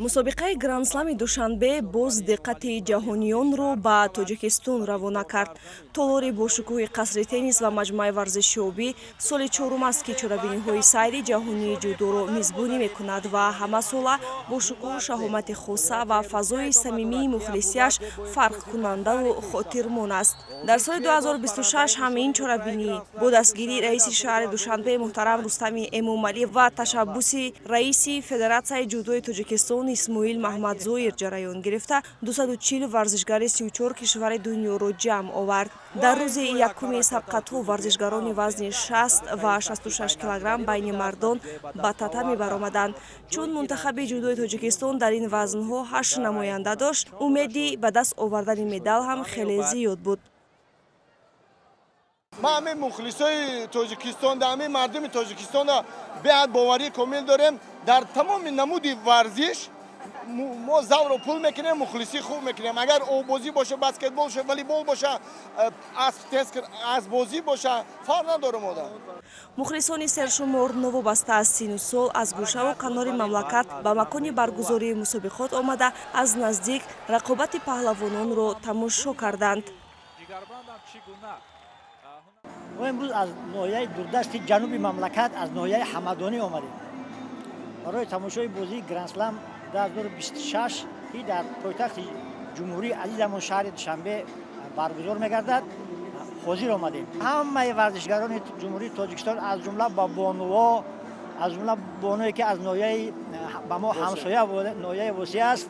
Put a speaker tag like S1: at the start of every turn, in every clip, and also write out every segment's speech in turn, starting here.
S1: мусобиқаи гранд-слами душанбе боз диққати ҷаҳониёнро ба тоҷикистон равона кард. толори бошукӯҳи қасри теннис ва маҷмӯаи варзишиёбӣ соли чорум аст ки чорабиниҳои сайри ҷаҳонии ҷудоро мизбонӣ мекунад ва ҳамасола бо шукӯҳу шаҳомати хоса ва фазои самимии мухлисияш фарқкунандаву хотирмон аст. дар соли 2026 ҳам ин чорабинӣ бо дастгирии раиси шаҳри душанбе муҳтарам Рустами Эмомалӣ ва ташаббуси раиси Федератсияи ҷудои Тоҷикистон Исмоил Маҳмадзоир ҷараён гирифта 240 варзишгари 34 кишвари дунёро ҷамъ овард. дар рӯзи якуми сабқатҳо варзишгарони вазни 60 ва 66 килограмм байни мардон ба татами баромаданд. чун мунтахаби ҷудои Тоҷикистон дар ин вазнҳо 8 намоянда дошт, умеди ба даст овардани медал ҳам хеле зиёд буд.
S2: ما همه مخلصای تاجیکستان در همه مردم تاجیکستان بیاد باوری کامل داریم در تمام نمود ورزش ما زور و پول میکنیم مخلصی خوب میکنیم اگر آبازی باشه بسکتبال باشه والیبال باشه اسبازی باشه فرق نداره مادر
S1: мухлисони сершумор новобаста аз сину сол аз гӯшаву канори мамлакат ба макони баргузории мусобиқот омада аз наздик рақобати паҳлавононро тамошо карданд.
S3: ما امروز از ناحیه دوردست جنوبی مملکت از ناحیه حمدانی آمدیم برای تماشای بازی گرند اسلم 2026 که در پایتخت جمهوری عزیزمان شهر دوشنبه برگزار می‌گردد حاضر آمدیم. همه ورزشکاران جمهوری تاجیکستان از جمله با بانوها از جمله بانویی که از ناحیه با ما همسایه ناحیه وسیع است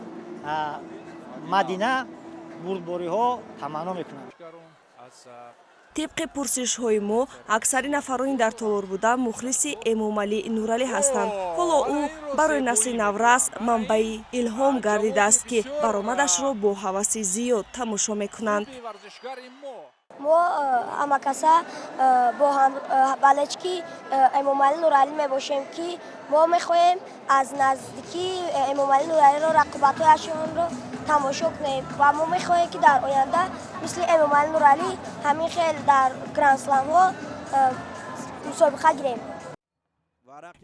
S3: مدینه بردباری‌ها تمنا می‌کنند.
S1: طبق пурсишҳои мо аксари нафарони дар толор буда мухлиси Эмомалӣ Нуралӣ ҳастанд. ҳоло ӯ барои насли наврас манбаи илҳом гардидааст ки баромадашро бо ҳаваси зиёд тамошо мекунанд.
S4: ما همکاسا با هم بالچکی امامعلی نورعلی میباشیم که ما میخواهیم از نزدیکی امامعلی نورعلی رو رقابت‌هایشان رو تماشا کنیم و ما میخواهیم که در آینده مثل امامعلی نورعلی همین خیلی در گرند اسلم ها مسابقه گیریم.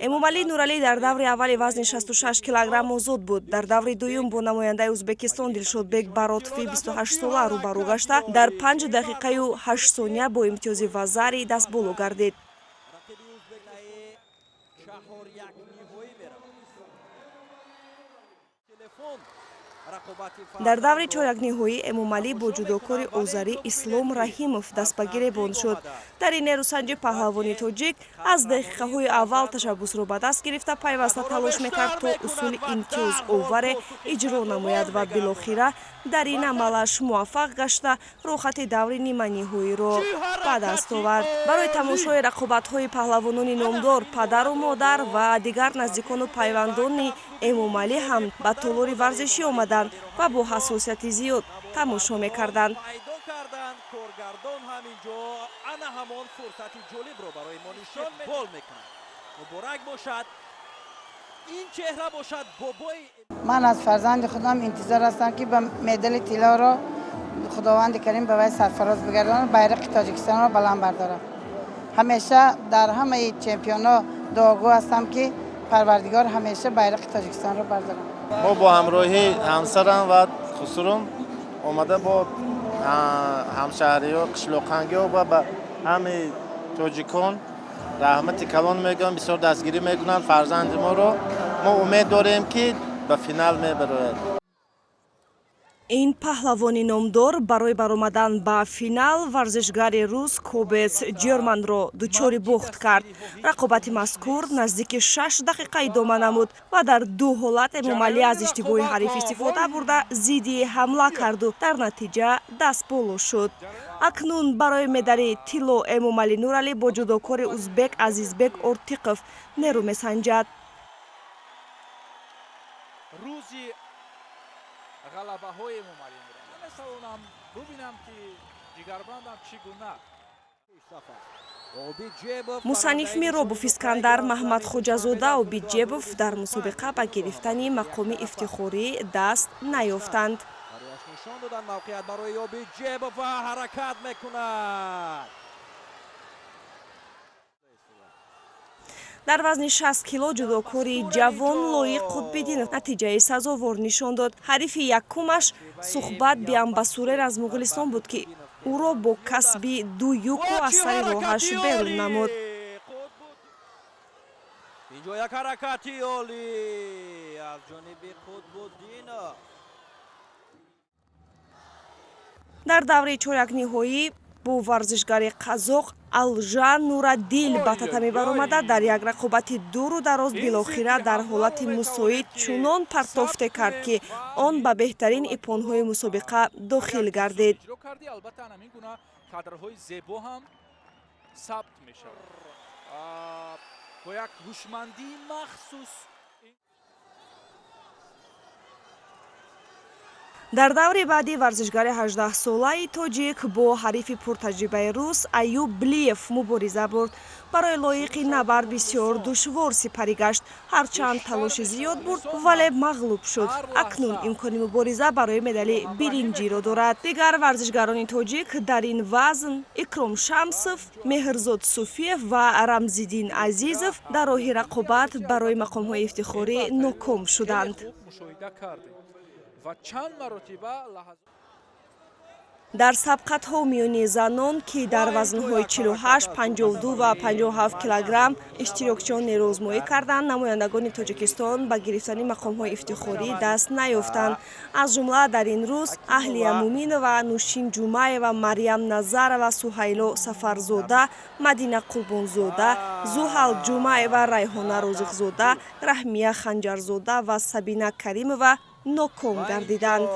S1: Эмомалӣ Нуралӣ дар даври аввали вазни 66 килограмм озод буд. дар даври дуюм бо намояндаи Узбекистон Дилшодбек Баротови 28 сола рӯбарӯ гашта дар 5 дақиқаю 8 сония бо имтиёзи вазари дастболо гардид. дар даври чорякниҳоӣ Эмомалӣ бо ҷудокори озарӣ Ислом Раҳимов даст ба гиребон шуд. дар ин нерӯсанҷӣ паҳлавони тоҷик аз дақиқаҳои аввал ташаббусро ба даст гирифта пайваста талош мекард то усули имтиёзоваре иҷро намояд ва билохира дар ин амалаш муваффақ гашта рохати даври ниманиҳоиро ба даст овард. барои тамошои рақобатҳои паҳлавонони номдор падару модар ва дигар наздикону пайвандони Эмомалӣ ҳам ба толори варзишӣ омаданд ва бо ҳассосияти зиёд тамошо мекарданд.
S5: من از فرزند خودم انتظار هستم که به مدال طلا را خداوند کریم به وی سرفراز بگرداند بیرق تاجیکستان را بلند بردارم. همیشه در همه چمپیون‌ها دعاگو هستم که پروردگار همیشه بیرق تاجیکستان را بردارم.
S6: ما با همراهی همسرم و خسروم اومده با همشهری‌ها قشلوق‌هنگی‌ها و به همه تاجیکان رحمت کلان میگم بسیار دستگیری میکنن فرزند ما رو ما امید داریم که به فینال میبرد.
S1: ин паҳлавони номдор барои баромадан ба финал варзишгари рус Кобец Ҷерманро дучори бохт кард. рақобати мазкур наздики 6 дақиқа идома намуд ва дар ду ҳолат Эмомалӣ аз иштибоҳи ҳариф истифода бурда зидди ҳамла карду дар натиҷа дастболо шуд. акнун барои медали тилло Эмомалӣ Нуралӣ бо ҷудокори узбек Азизбек Ортиқов нерӯ месанҷад.
S7: غلبه‌های امامعلی نورعلی مثلا ببینم که جگربندم چگونه
S1: мусанниф Миробов Искандар Маҳмадхоҷазода Обиҷебов дар мусобиқа ба гирифтани мақоми ифтихорӣ даст наёфтанд.
S7: нишон додан мавқеият барои Обиҷебов ва ҳаракат мекунад.
S1: дар вазни 60 кило ҷудокори ҷавон Лоиқ Қутбиддинов натиҷаи сазовор нишон дод. ҳарифи якумаш Сухбат Биамбасурер аз Муғулистон буд, ки ӯро бо касби 2-1 аз сари роҳаш берун намуд.
S7: اینجا یک حرکتی عالی از جانب قطب‌الدین.
S1: дар давраи чоракниҳоӣ бо варзишгари қазоқ Алжан Нураддил ба татамӣ баромада дар як рақобати дуру дароз билохира дар ҳолати мусоид чунон партофте кард, ки он ба беҳтарин ипонҳои мусобиқа дохил гардид.
S7: با یک هوشمندی مخصوص
S1: дар даври баъди варзишгари 18-солаи тоҷик бо ҳарифи пуртаҷрибаи рус Аюб Блиев мубориза бурд. барои Лоиқи набард бисёр душвор сипарӣ гашт. ҳарчанд талоши зиёд бурд, вале мағлуб шуд. акнун имкони мубориза барои медали биринҷиро дорад. дигар варзишгарони тоҷик дар ин вазн Икром Шамсов, Меҳрзод Суфиев ва Рамзиддин Азизов дар роҳи рақобат барои мақомҳои ифтихорӣ ноком шуданд. дар сабқатҳо миёни занон, ки дар вазнҳои 48, 52 ва 57 килограмм иштирокчиён нерӯзмоӣ карданд, намояндагони Тоҷикистон ба гирифтани мақомҳои ифтихорӣ даст наёфтанд. аз ҷумла дар ин рӯз Аҳлия Муминова, Нушин Ҷумаева, Марьям Назарова, Суҳайло Сафарзода, Мадина Қурбонзода, Зуҳал Ҷумаева, Райҳона Розиқзода, Раҳмия Ханҷарзода ва Сабина Каримова ноком гардиданд.